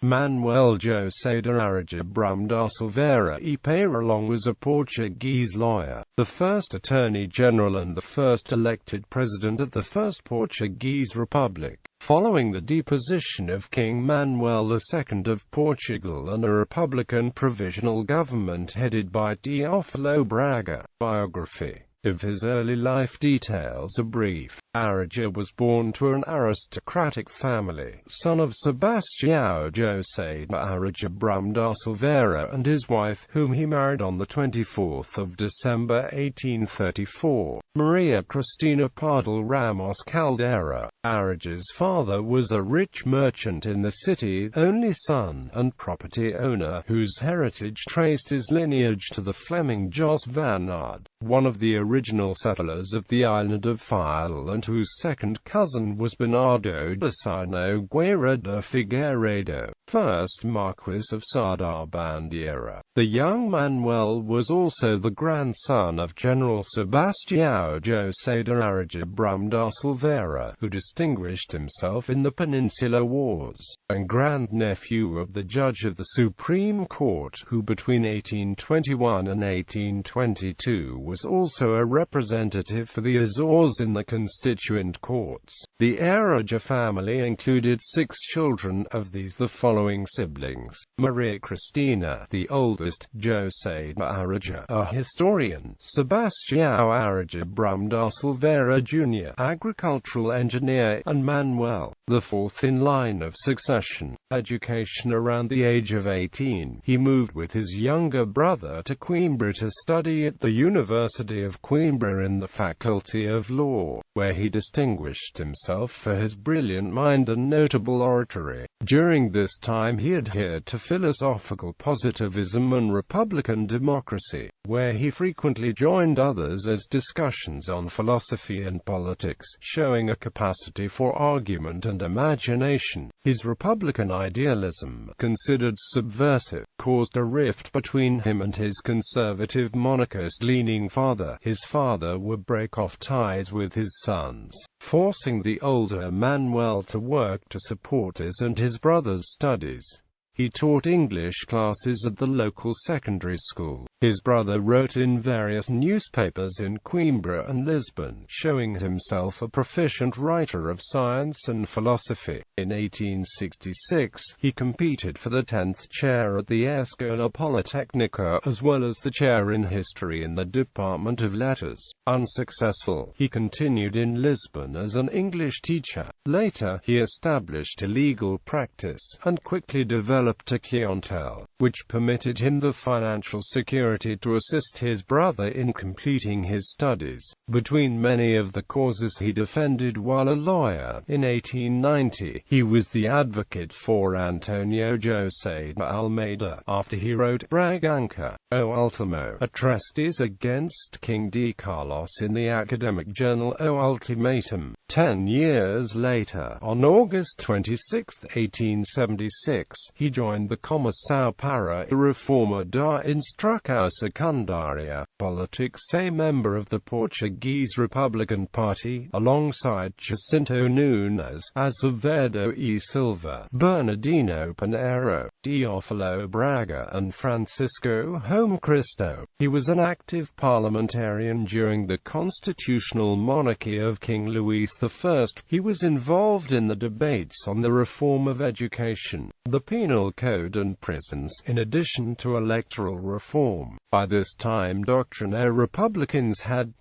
Manuel José de Arriaga Brum da Silveira e Peyrelongue was a Portuguese lawyer, the first Attorney General and the first elected President of the First Portuguese Republic, following the deposition of King Manuel II of Portugal and a Republican Provisional Government headed by Teófilo Braga. Biography of his early life details are brief. Arriaga was born to an aristocratic family, son of Sebastião José de Arriaga Brum da Silveira and his wife, whom he married on 24 December 1834, Maria Cristina Pardal Ramos Caldera. Arriaga's father was a rich merchant in the city, only son, and property owner, whose heritage traced his lineage to the Fleming Jos van Aard, one of the original settlers of the island of File, and whose second cousin was Bernardo de Sino Guerra de Figueiredo, 1st Marquis of Sarda-Bandeira. The young Manuel was also the grandson of General Sebastião José de Arriaga Brum da Silveira, who distinguished himself in the Peninsular Wars, and grandnephew of the judge of the Supreme Court, who between 1821 and 1822 was also a representative for the Azores in the constituent courts. The Arriaga family included 6 children, of these the following siblings: Maria Cristina, the oldest; José de Arriaga, a historian; Sebastião Arriaga Brum da Silveira Jr., agricultural engineer; and Manuel, the fourth in line of succession. Education. Around the age of 18, he moved with his younger brother to Coimbra to study at the University of Coimbra in the Faculty of Law, where he distinguished himself for his brilliant mind and notable oratory. During this time he adhered to philosophical positivism and republican democracy, where he frequently joined others as discussions on philosophy and politics, showing a capacity for argument and imagination. His republican idealism, considered subversive, caused a rift between him and his conservative monarchist-leaning father. His father would break off ties with his sons, forcing the older Manuel to work to support his and his brother's studies. He taught English classes at the local secondary school. His brother wrote in various newspapers in Coimbra and Lisbon, showing himself a proficient writer of science and philosophy. In 1866, he competed for the 10th chair at the Escola Politécnica, as well as the chair in history in the Department of Letters. Unsuccessful, he continued in Lisbon as an English teacher. Later, he established a legal practice, and quickly developed a clientele, which permitted him the financial security to assist his brother in completing his studies. Between many of the causes he defended while a lawyer, in 1890, he was the advocate for Antonio José de Almeida, after he wrote Bragança, O Ultimo, a treatise against King D. Carlos in the academic journal O Ultimatum. 10 years later, on August 26, 1876, he joined the Comissão para a Reforma da Instrução Secundária, politics, a member of the Portuguese Republican Party, alongside Jacinto Nunes, Azevedo e Silva, Bernardino Pinheiro, Teófilo Braga and Francisco Home Cristo. He was an active parliamentarian during the constitutional monarchy of King Louis I. He was involved in the debates on the reform of education, the penal code and prisons, in addition to electoral reform. By this time, doctrinaire Republicans had,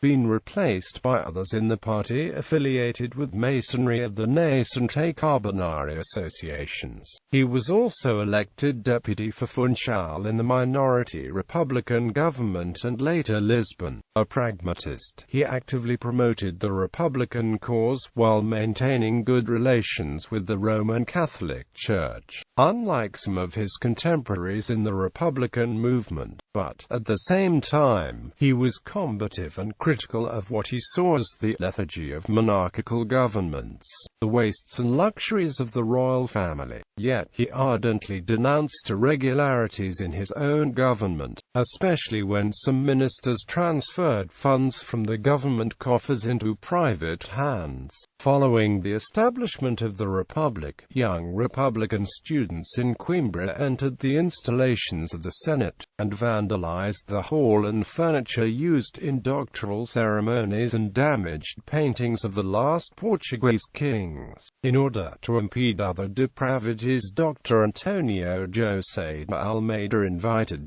been replaced by others in the party affiliated with Masonry of the nascente Carbonari associations. He was also elected deputy for Funchal in the minority Republican government and later Lisbon. A pragmatist, he actively promoted the Republican cause, while maintaining good relations with the Roman Catholic Church, unlike some of his contemporaries in the Republican movement. But, at the same time, he was combative and critical of what he saw as the lethargy of monarchical governments, the wastes and luxuries of the royal family. Yet, he ardently denounced irregularities in his own government. especially when some ministers transferred funds from the government coffers into private hands. Following the establishment of the Republic, young Republican students in Coimbra entered the installations of the Senate, and vandalized the hall and furniture used in doctoral ceremonies and damaged paintings of the last Portuguese kings. In order to impede other depravities, Dr. Antonio José de Almeida invited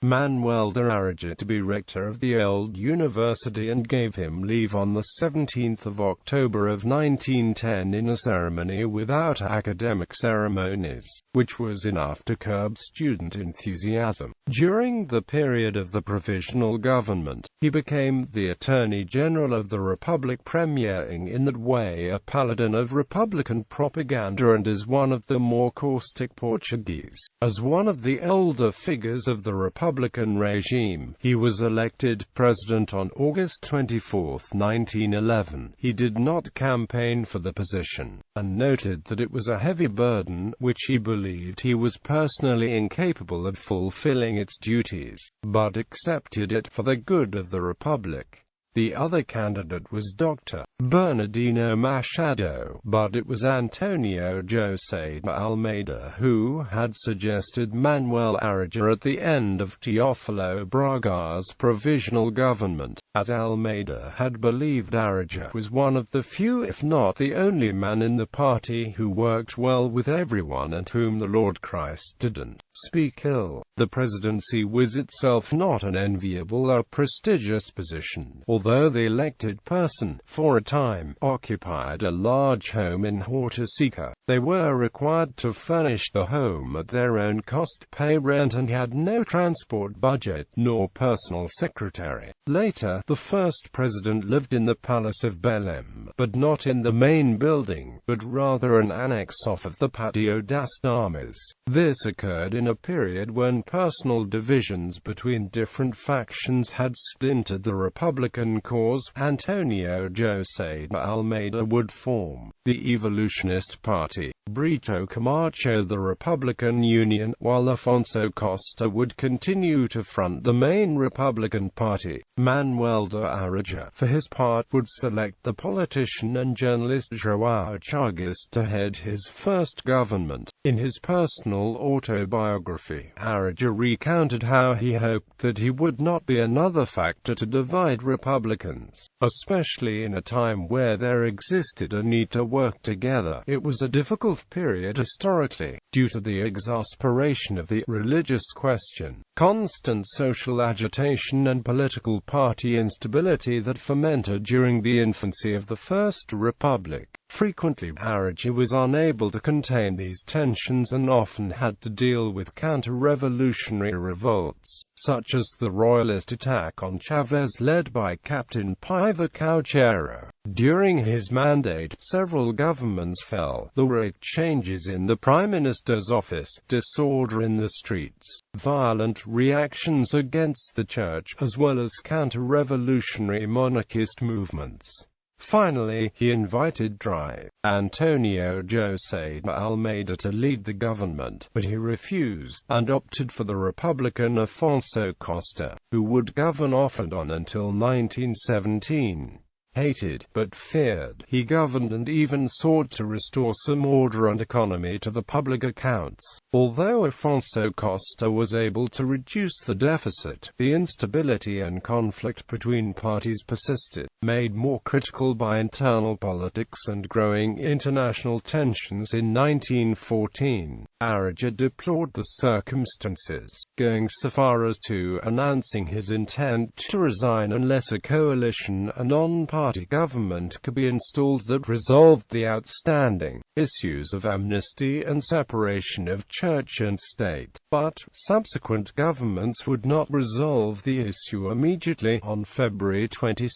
Manuel de Arriaga to be rector of the old university and gave him leave on the 17th of October of 1910 in a ceremony without academic ceremonies, which was enough to curb student enthusiasm. During the period of the Provisional Government, he became the Attorney General of the Republic, premiering in that way a paladin of Republican propaganda and as one of the more caustic Portuguese. As one of the elder figures of the Republican regime, he was elected president on August 24, 1911. He did not campaign for the position, and noted that it was a heavy burden, which he believed he was personally incapable of fulfilling its duties, but accepted it for the good of the Republic. The other candidate was Dr. Bernardino Machado, but it was Antonio José de Almeida who had suggested Manuel Arriaga at the end of Teófilo Braga's provisional government, as Almeida had believed Arriaga was one of the few, if not the only man in the party who worked well with everyone and whom the Lord Christ didn't speak ill. The presidency was itself not an enviable or prestigious position, although the elected person, for a time, occupied a large home in Horta-Seca. They were required to furnish the home at their own cost, pay rent, and had no transport budget, nor personal secretary. Later, the first president lived in the Palace of Belém, but not in the main building, but rather an annex off of the Patio das Damas. This occurred in a period when personal divisions between different factions had splintered the Republican cause. Antonio José de Almeida would form the Evolutionist Party, Brito Camacho the Republican Union, while Afonso Costa would continue to front the main Republican Party. Manuel de Arriaga, for his part, would select the politician and journalist João Chagas to head his first government. In his personal autobiography, Arriaga recounted how he hoped that he would not be another factor to divide Republicans, especially in a time where there existed a need to work together. It was a difficult period historically, due to the exasperation of the religious question, constant social agitation and political party instability that fermented during the infancy of the First Republic. Frequently, Arriaga was unable to contain these tensions and often had to deal with counter-revolutionary revolts, such as the royalist attack on Chaves led by Captain Paiva Caucheiro. During his mandate, several governments fell. There were changes in the Prime Minister's office, disorder in the streets, violent reactions against the church, as well as counter-revolutionary monarchist movements. Finally, he invited Antonio José de Almeida to lead the government, but he refused, and opted for the Republican Afonso Costa, who would govern off and on until 1917. Hated, but feared, he governed and even sought to restore some order and economy to the public accounts. Although Afonso Costa was able to reduce the deficit, the instability and conflict between parties persisted, made more critical by internal politics and growing international tensions. In 1914, Arriaga deplored the circumstances, going so far as to announcing his intent to resign unless a coalition and non-party government could be installed that resolved the outstanding issues of amnesty and separation of church and state. But subsequent governments would not resolve the issue immediately. On February 22,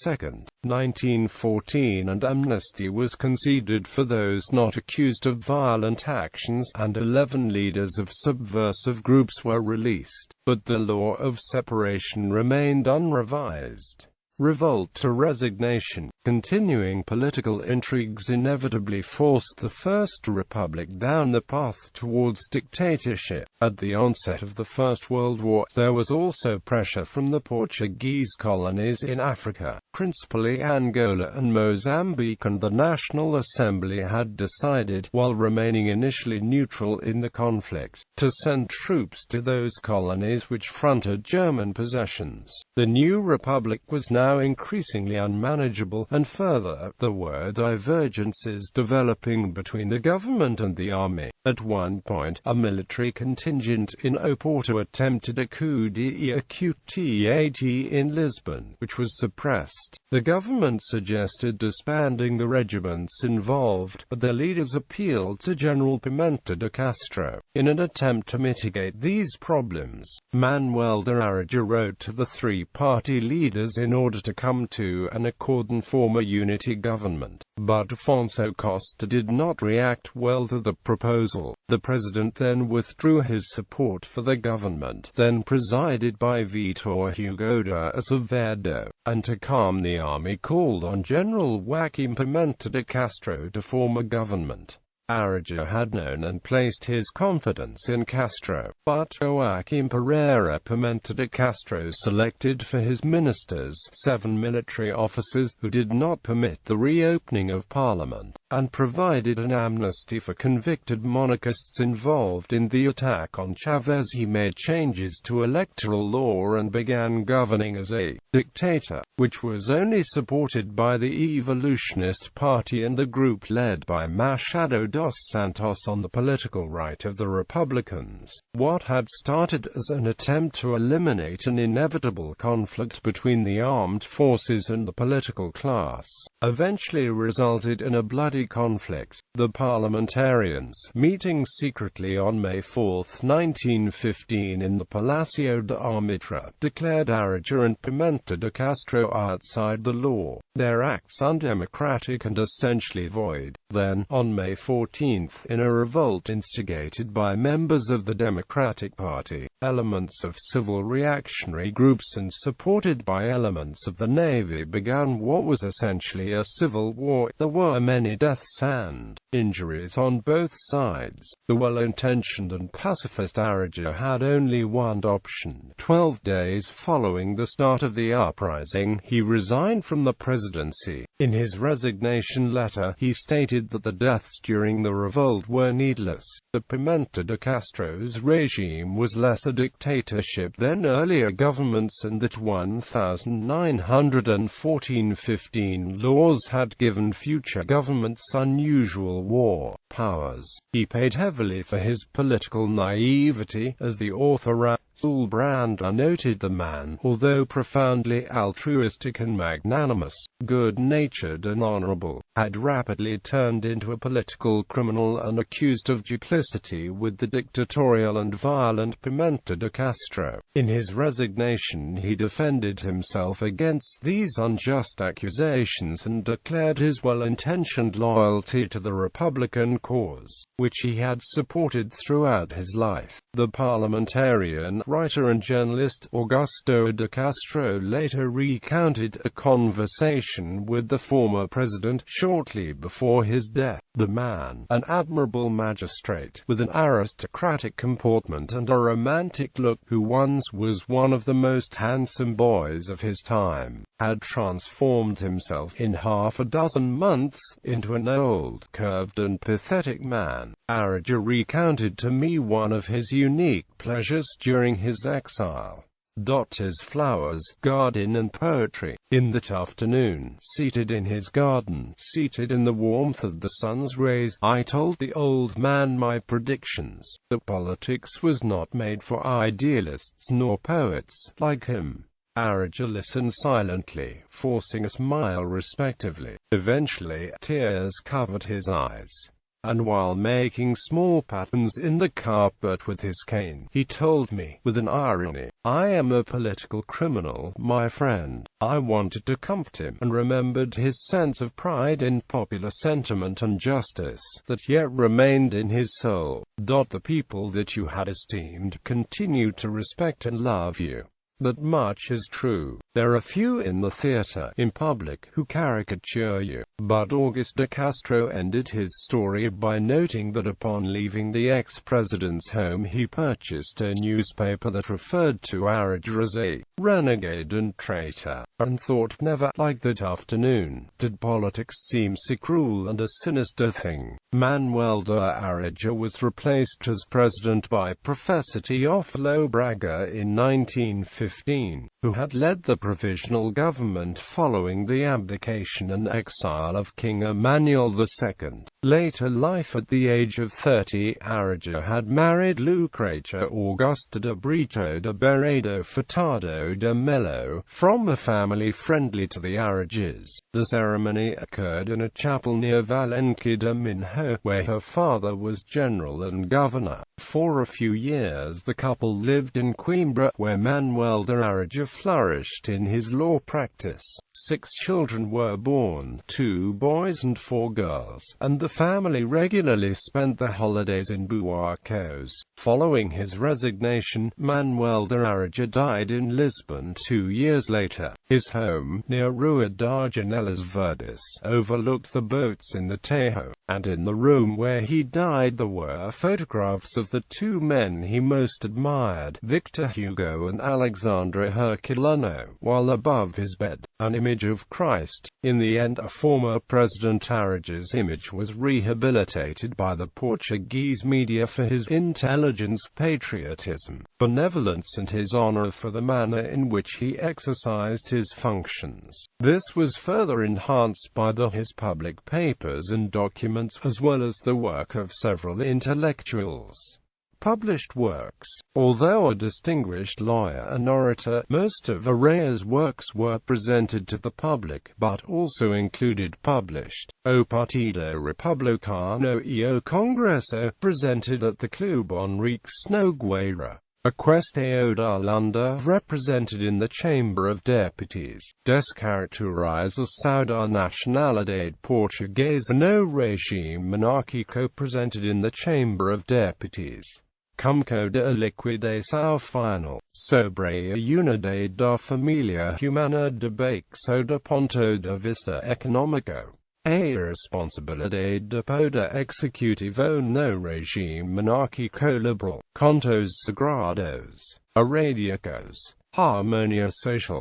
1914, an amnesty was conceded for those not accused of violent actions, and 11 leaders of subversive groups were released, but the law of separation remained unrevised. revolt to resignation. Continuing political intrigues inevitably forced the First Republic down the path towards dictatorship. At the onset of the First World War, there was also pressure from the Portuguese colonies in Africa, principally Angola and Mozambique, and the National Assembly had decided, while remaining initially neutral in the conflict, to send troops to those colonies which fronted German possessions. The new republic was now increasingly unmanageable, and further, there were divergences developing between the government and the army. At one point, a military contingent in Oporto attempted a coup d'état in Lisbon, which was suppressed. The government suggested disbanding the regiments involved, but their leaders appealed to General Pimenta de Castro. In an attempt to mitigate these problems, Manuel de Arriaga wrote to the three-party leaders in order to come to an accord and form a unity government. But Afonso Costa did not react well to the proposal. The president then withdrew his support for the government, then presided by Vitor Hugo de Azevedo, and to calm the army called on General Joaquim Pimenta de Castro to form a government. Arriaga had known and placed his confidence in Castro, but Joaquim Pereira Pimenta de Castro selected for his ministers 7 military officers who did not permit the reopening of parliament, and provided an amnesty for convicted monarchists involved in the attack on Chavez. He made changes to electoral law and began governing as a dictator, which was only supported by the Evolutionist Party and the group led by Machado dos Santos on the political right of the Republicans. What had started as an attempt to eliminate an inevitable conflict between the armed forces and the political class, eventually resulted in a bloody conflict. The parliamentarians, meeting secretly on May 4, 1915 in the Palacio de Almitra, declared Arriaga and Pimenta de Castro outside the law, their acts undemocratic and essentially void. Then, on May 14, in a revolt instigated by members of the Democratic Party, elements of civil reactionary groups and supported by elements of the Navy, began what was essentially a civil war. There were many deaths and injuries on both sides. The well-intentioned and pacifist Arriaga had only one option. 12 days following the start of the uprising, he resigned from the presidency. In his resignation letter, he stated that the deaths during the revolt were needless. The Pimenta de Castro's regime was less a dictatorship than earlier governments, and that 1914-15 laws had given future governments unusual war powers. He paid heavily for his political naivety, as the author Raoul Brandner noted. The man, although profoundly altruistic and magnanimous, good-natured and honorable, had rapidly turned into a political criminal and accused of duplicity with the dictatorial and violent Pimenta de Castro. In his resignation, he defended himself against these unjust accusations and declared his well-intentioned loyalty to the Republican cause, which he had supported throughout his life. The parliamentarian, writer and journalist Augusto de Castro later recounted a conversation with the former president shortly before his death. The man, an admirable magistrate, with an aristocratic comportment and a romantic look, who once was one of the most handsome boys of his time, had transformed himself in half a dozen months into an old, curved and pathetic man. Arriaga recounted to me one of his unique pleasures during his exile. His flowers, garden and poetry. In that afternoon, seated in his garden, seated in the warmth of the sun's rays, I told the old man my predictions, that politics was not made for idealists nor poets like him. Arriaga listened silently, forcing a smile respectively. Eventually, tears covered his eyes, and while making small patterns in the carpet with his cane, he told me, with an irony, "I am a political criminal, my friend." I wanted to comfort him, and remembered his sense of pride in popular sentiment and justice, that yet remained in his soul. The people that you had esteemed continue to respect and love you. that much is true. There are few in the theatre, in public, who caricature you. But Auguste de Castro ended his story by noting that upon leaving the ex-president's home he purchased a newspaper that referred to Arriaga as a renegade and traitor, and thought never, like that afternoon, did politics seem so cruel and a sinister thing. Manuel de Arriaga was replaced as president by Professor Teófilo Braga in 1915, who had led the Provisional Government following the abdication and exile of King Emmanuel II. Later life. At the age of 30, Arriaga had married Lucrecia Augusta de Brito de Berredo Furtado de Melo, from a family friendly to the Arriagas. The ceremony occurred in a chapel near Valencia de Minho, where her father was general and governor. For a few years the couple lived in Coimbra, where Manuel de Arriaga flourished in his law practice. 6 children were born, 2 boys and 4 girls, and the family regularly spent their holidays in Buarcos. Following his resignation, Manuel de Arriaga died in Lisbon 2 years later. His home, near Rua das Janelas Verdes, overlooked the boats in the Tajo, and in the room where he died there were photographs of the 2 men he most admired, Victor Hugo and Alexandre Herculano, while above his bed, an image of Christ. In the end, a former President Arriaga's image was rehabilitated by the Portuguese media for his intelligence, patriotism, benevolence and his honor for the manner in which he exercised his functions. This was further enhanced by his public papers and documents, as well as the work of several intellectuals. Published works. Although a distinguished lawyer and orator, most of Arriaga's works were presented to the public, but also included published O Partido Republicano e o Congresso, presented at the Clube Henriques Nogueira. A Questão da Lunda, represented in the Chamber of Deputies. Descaracterização da nacionalidade portuguesa no regime monárquico, presented in the Chamber of Deputies. Cumco de liquidação final, sobre a unidade da família humana, debate do ponto de vista econômico. A responsabilidade do poder executivo no regime monárquico liberal. Contos sagrados, arábicos, harmonia social.